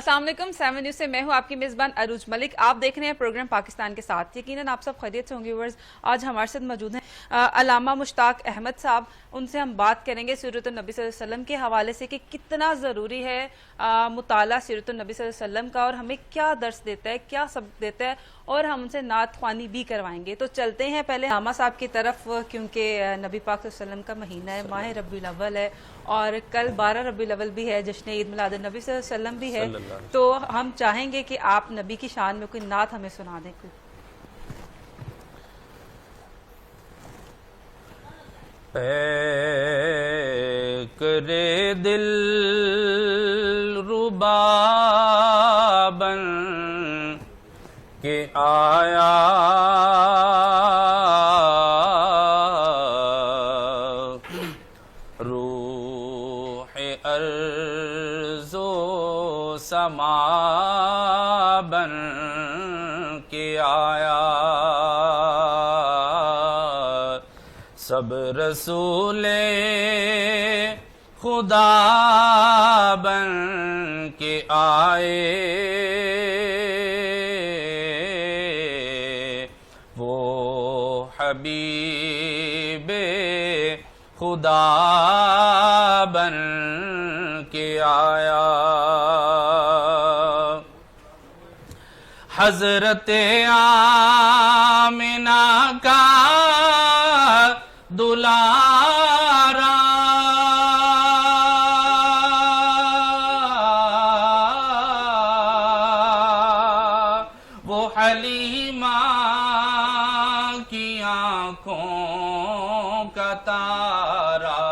अस्सलाम वालेकुम। 7 न्यूज़ से मैं हूं आपकी मेज़बान अरूज मलिक। आप देख रहे हैं प्रोग्राम पाकिस्तान के साथ। यकीनन आप सब खैरियत से होंगे व्यूअर्स। आज हमारे साथ मौजूद हैं अल्लामा मुश्ताक अहमद साहब। उनसे हम बात करेंगे सीरतुन नबी सल्लल्लाहु अलैहि वसल्लम के हवाले से कि कितना ज़रूरी है मुताला सीरतुन नबी सल्लल्लाहु अलैहि वसल्लम का और हमें क्या दर्स देता है, क्या सबक देता है, और हम उनसे नात ख्वानी भी करवाएंगे। तो चलते हैं पहले अल्लामा साहब की तरफ, क्योंकि नबी पाक सल्लल्लाहु अलैहि वसल्लम का महीना है, माह रबीउल अव्वल है और कल 12 रबीउल अव्वल भी है, जश्न ईद मिलाद नबी सल्लल्लाहु अलैहि वसल्लम भी है। तो हम चाहेंगे कि आप नबी की शान में कोई नात हमें सुना दें। कोई करे दिल रुबा बन के आया रूह अर्ज़ो समा बन के आया सब रसूले खुदा बन के आए वो हबीबे खुदा बन के आया हज़रते आमिना का दुलारा वो हलीमा की आँखों का तारा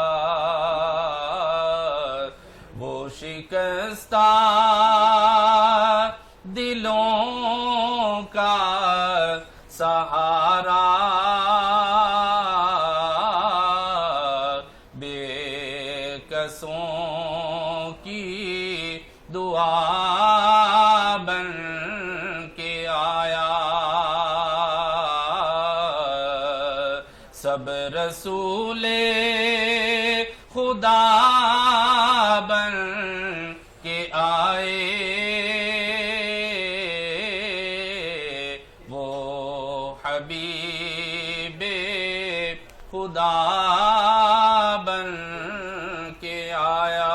वो शिकस्ता दिलों का सहारा बेकसों की दुआ बन के आया सब रसूले खुदा बन के आए वो हबीबे खुदा बन के आया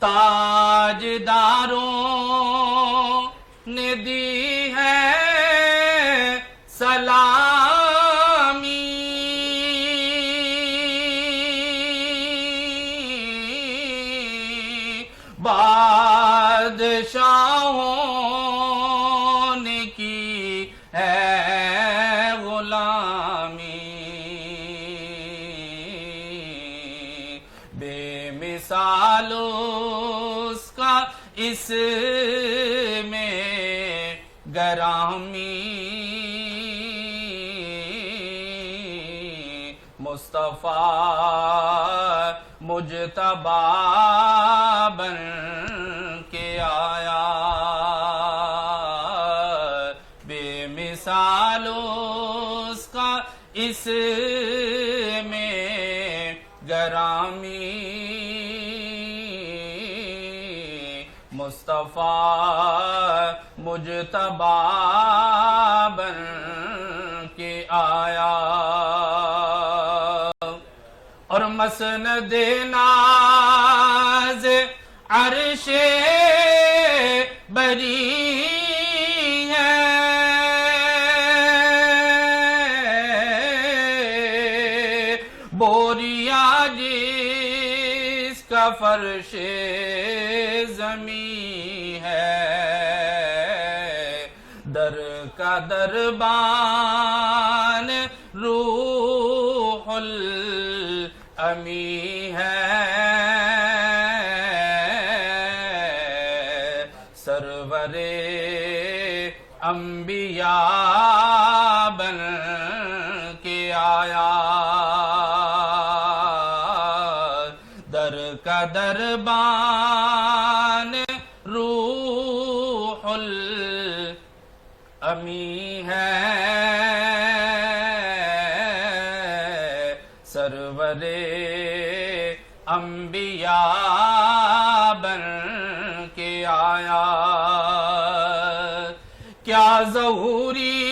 ताजदारों ने दी है सलामी बादशाहों ने की है गुलामी बेमिसाल उसका इसमें गरामी मुस्तफा मुजतबा बन के आया बेमिसाल उसका इसमें गरामी मुस्तफा मुजतबा बन के आया और मसनद नाज़ अर्शे बरी है बोरिया जिसका फर्शे ज़मी है दर का दरबान रूहुल अमी है सरवरे अंबिया बन के आया दर का दरबान रूहुल अमी है सरवरे अंबिया ظہوری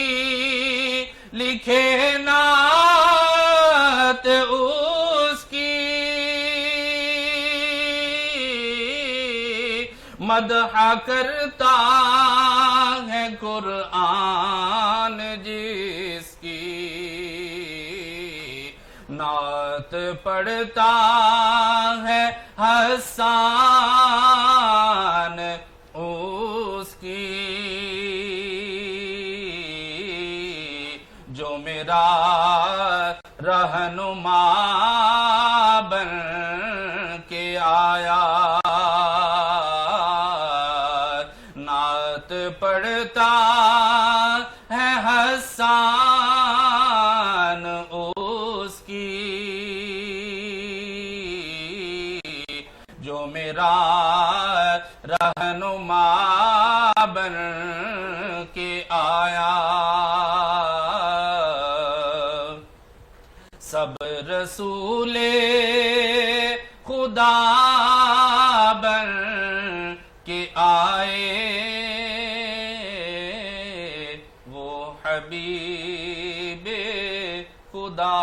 لکھے نعت اس کی، مدح کرتا ہے قرآن جس کی، نعت پڑھتا ہے حسان اس کی، جو میرا رہنما بن کے آیا، نعت پڑھتا ہے حسان اس کی، جو میرا رہنما بن کے آیا، سب رسول خدا بن کے آئے، وہ حبیب خدا